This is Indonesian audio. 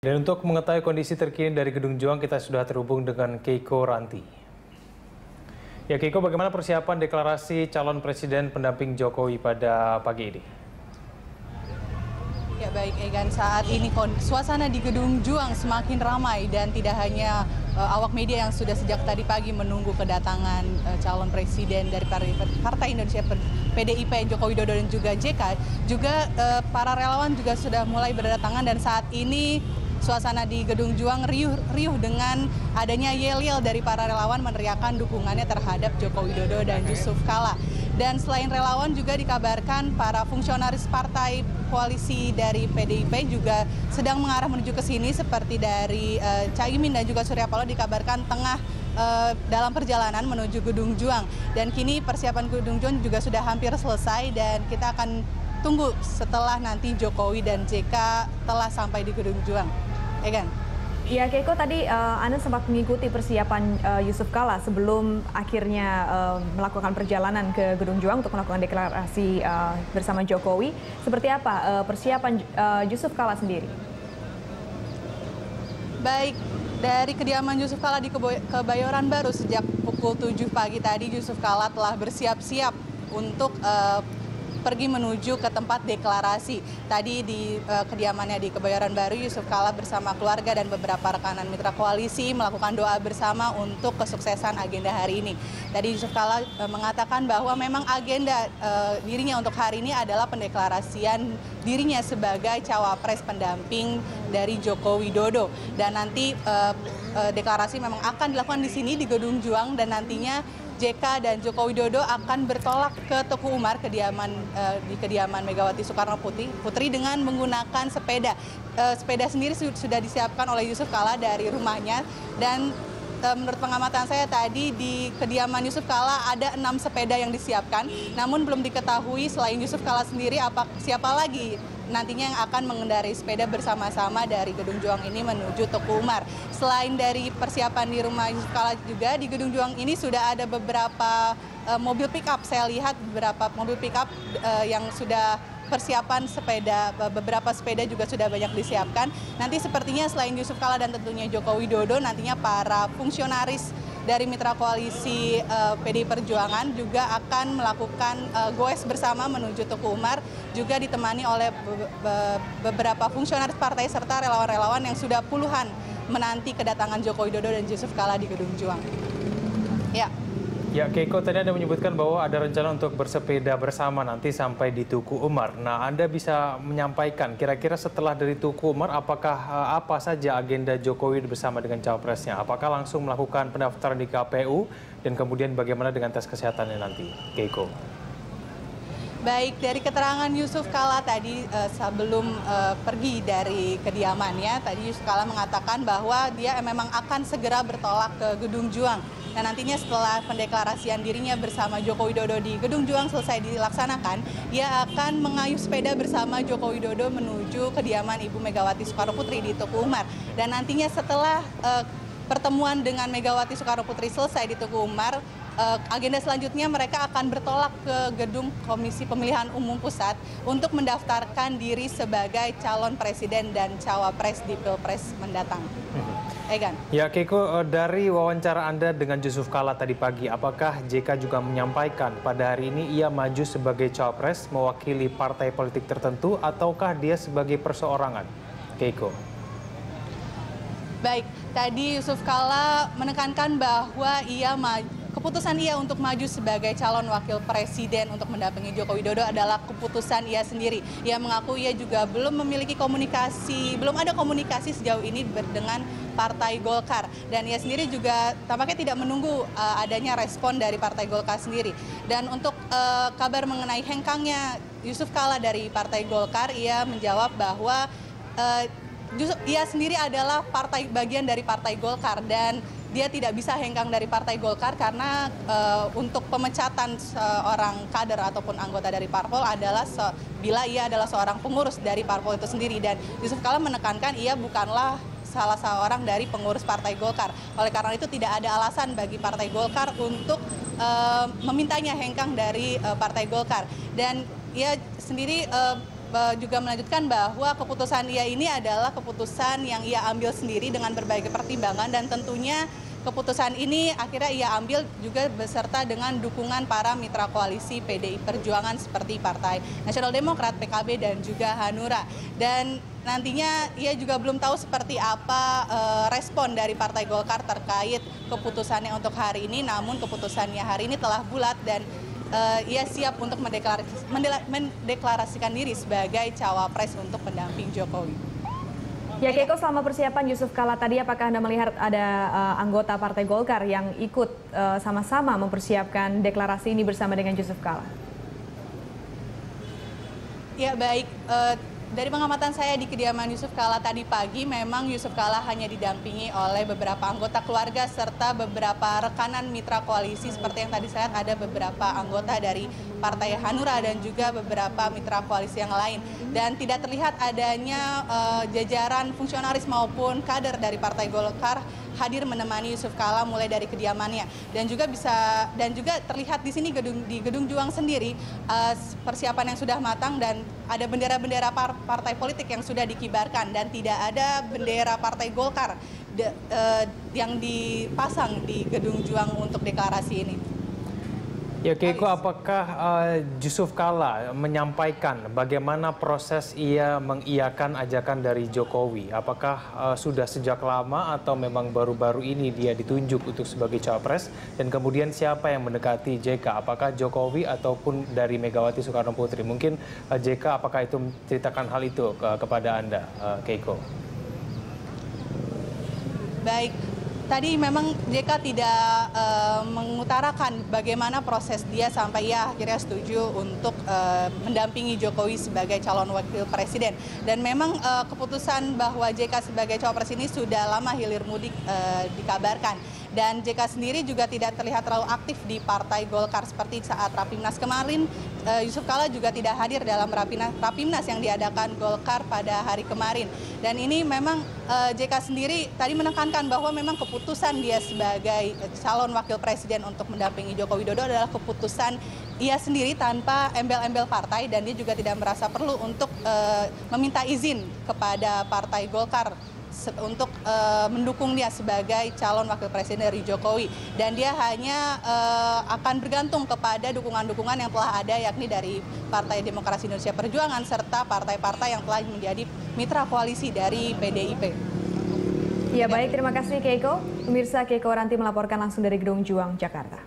Dan untuk mengetahui kondisi terkini dari Gedung Juang, kita sudah terhubung dengan Keiko Ranti. Ya Keiko, bagaimana persiapan deklarasi calon presiden pendamping Jokowi pada pagi ini? Ya baik Egan, saat ini suasana di Gedung Juang semakin ramai dan tidak hanya awak media yang sudah sejak tadi pagi menunggu kedatangan calon presiden dari Partai Indonesia PDIP Joko Widodo dan juga JK, juga para relawan juga sudah mulai berdatangan dan saat ini suasana di Gedung Juang riuh dengan adanya yel-yel dari para relawan meneriakan dukungannya terhadap Joko Widodo dan Yusuf Kala. Dan selain relawan juga dikabarkan para fungsionaris partai koalisi dari PDIP juga sedang mengarah menuju ke sini, seperti dari Caimin dan juga Surya Paloh dikabarkan tengah dalam perjalanan menuju Gedung Juang. Dan kini persiapan Gedung Juang juga sudah hampir selesai dan kita akan tunggu setelah nanti Jokowi dan JK telah sampai di Gedung Juang. Egan. Ya Keiko, tadi Anda sempat mengikuti persiapan Yusuf Kala sebelum akhirnya melakukan perjalanan ke Gedung Juang untuk melakukan deklarasi bersama Jokowi. Seperti apa persiapan Yusuf Kala sendiri? Baik, dari kediaman Yusuf Kala di Kebayoran Baru sejak pukul 7 pagi tadi, Yusuf Kala telah bersiap-siap untuk pergi menuju ke tempat deklarasi. Tadi di kediamannya di Kebayoran Baru, Yusuf Kala bersama keluarga dan beberapa rekanan mitra koalisi melakukan doa bersama untuk kesuksesan agenda hari ini. Tadi Yusuf Kala mengatakan bahwa memang agenda dirinya untuk hari ini adalah pendeklarasian dirinya sebagai cawapres pendamping dari Joko Widodo. Dan nanti deklarasi memang akan dilakukan di sini di Gedung Juang dan nantinya JK dan Joko Widodo akan bertolak ke Teguh Umar, di kediaman Megawati Soekarno Putri dengan menggunakan sepeda. Sepeda sendiri sudah disiapkan oleh Yusuf Kala dari rumahnya dan menurut pengamatan saya tadi di kediaman Yusuf Kala ada 6 sepeda yang disiapkan. Namun belum diketahui selain Yusuf Kala sendiri siapa lagi nantinya yang akan mengendarai sepeda bersama-sama dari Gedung Juang ini menuju Teguh Umar. Selain dari persiapan di rumah Yusuf Kala juga di Gedung Juang ini sudah ada beberapa mobil pick-up. Saya lihat beberapa mobil pick-up yang sudah persiapan sepeda, beberapa sepeda juga sudah banyak disiapkan. Nanti sepertinya selain Yusuf Kala dan tentunya Joko Widodo, nantinya para fungsionaris dari mitra koalisi PDI Perjuangan juga akan melakukan goes bersama menuju Teguh Umar, juga ditemani oleh beberapa fungsionaris partai serta relawan-relawan yang sudah puluhan menanti kedatangan Joko Widodo dan Yusuf Kala di Gedung Juang. Ya Keiko, tadi Anda menyebutkan bahwa ada rencana untuk bersepeda bersama nanti sampai di Teguh Umar. Nah, Anda bisa menyampaikan kira-kira setelah dari Teguh Umar apakah apa saja agenda Jokowi bersama dengan cawapresnya? Apakah langsung melakukan pendaftaran di KPU dan kemudian bagaimana dengan tes kesehatannya nanti? Keiko. Baik, dari keterangan Yusuf Kala tadi sebelum pergi dari kediamannya, tadi Yusuf Kala mengatakan bahwa dia memang akan segera bertolak ke Gedung Juang. Dan nantinya setelah pendeklarasian dirinya bersama Joko Widodo di Gedung Juang selesai dilaksanakan, ia akan mengayuh sepeda bersama Joko Widodo menuju kediaman Ibu Megawati Soekarno Putri di Teguh Umar. Dan nantinya setelah pertemuan dengan Megawati Soekarno Putri selesai di Teguh Umar, agenda selanjutnya mereka akan bertolak ke gedung Komisi Pemilihan Umum Pusat untuk mendaftarkan diri sebagai calon presiden dan cawapres di Pilpres mendatang. Egan. Ya Keiko, dari wawancara Anda dengan Yusuf Kala tadi pagi, apakah JK juga menyampaikan pada hari ini ia maju sebagai cawapres mewakili partai politik tertentu ataukah dia sebagai perseorangan? Keiko. Baik, tadi Yusuf Kala menekankan bahwa keputusan ia untuk maju sebagai calon wakil presiden untuk mendampingi Joko Widodo adalah keputusan ia sendiri. Ia mengaku ia juga belum ada komunikasi sejauh ini dengan Partai Golkar. Dan ia sendiri juga tampaknya tidak menunggu adanya respon dari Partai Golkar sendiri. Dan untuk kabar mengenai hengkangnya Yusuf Kala dari Partai Golkar, ia menjawab bahwa ia sendiri adalah bagian dari Partai Golkar dan dia tidak bisa hengkang dari Partai Golkar karena untuk pemecatan seorang kader ataupun anggota dari parpol adalah bila ia adalah seorang pengurus dari parpol itu sendiri. Dan Yusuf Kala menekankan ia bukanlah salah seorang dari pengurus Partai Golkar. Oleh karena itu tidak ada alasan bagi Partai Golkar untuk memintanya hengkang dari Partai Golkar. Dan ia sendiri juga melanjutkan bahwa keputusan ia ini adalah keputusan yang ia ambil sendiri dengan berbagai pertimbangan, dan tentunya keputusan ini akhirnya ia ambil juga beserta dengan dukungan para mitra koalisi PDI Perjuangan seperti Partai Nasional Demokrat, PKB, dan juga Hanura. Dan nantinya ia juga belum tahu seperti apa respon dari Partai Golkar terkait keputusannya untuk hari ini, namun keputusannya hari ini telah bulat dan ia siap untuk mendeklarasikan diri sebagai cawapres untuk pendamping Jokowi. Ya, Keiko, selama persiapan Yusuf Kala tadi, apakah Anda melihat ada anggota Partai Golkar yang ikut sama-sama mempersiapkan deklarasi ini bersama dengan Yusuf Kala? Ya, baik. Dari pengamatan saya di kediaman Yusuf Kala tadi pagi, memang Yusuf Kala hanya didampingi oleh beberapa anggota keluarga serta beberapa rekanan mitra koalisi. Seperti yang tadi saya lihat, ada beberapa anggota dari Partai Hanura dan juga beberapa mitra koalisi yang lain. Dan tidak terlihat adanya jajaran fungsionaris maupun kader dari Partai Golkar hadir menemani Yusuf Kala mulai dari kediamannya. Dan juga terlihat di sini di Gedung Juang sendiri persiapan yang sudah matang, dan ada bendera-bendera partai politik yang sudah dikibarkan, dan tidak ada bendera Partai Golkar yang dipasang di Gedung Juang untuk deklarasi ini. Ya, Keiko, apakah Yusuf Kala menyampaikan bagaimana proses ia mengiyakan ajakan dari Jokowi? Apakah sudah sejak lama atau memang baru-baru ini dia ditunjuk untuk sebagai cawapres? Dan kemudian siapa yang mendekati JK? Apakah Jokowi ataupun dari Megawati Soekarno Putri? Mungkin JK, apakah itu menceritakan hal itu kepada Anda, Keiko? Baik. Tadi memang JK tidak mengutarakan bagaimana proses dia sampai ia akhirnya setuju untuk mendampingi Jokowi sebagai calon wakil presiden. Dan memang keputusan bahwa JK sebagai cawapres ini sudah lama hilir mudik dikabarkan. Dan JK sendiri juga tidak terlihat terlalu aktif di Partai Golkar seperti saat Rapimnas kemarin. Yusuf Kala juga tidak hadir dalam Rapimnas yang diadakan Golkar pada hari kemarin. Dan ini memang JK sendiri tadi menekankan bahwa memang keputusan dia sebagai calon wakil presiden untuk mendampingi Joko Widodo adalah keputusan ia sendiri tanpa embel-embel partai, dan dia juga tidak merasa perlu untuk meminta izin kepada Partai Golkar untuk mendukung dia sebagai calon wakil presiden dari Jokowi. Dan dia hanya akan bergantung kepada dukungan-dukungan yang telah ada, yakni dari Partai Demokrasi Indonesia Perjuangan serta partai-partai yang telah menjadi mitra koalisi dari PDIP. Ya, baik, terima kasih Keiko. Pemirsa, Keiko Ranti melaporkan langsung dari Gedung Juang, Jakarta.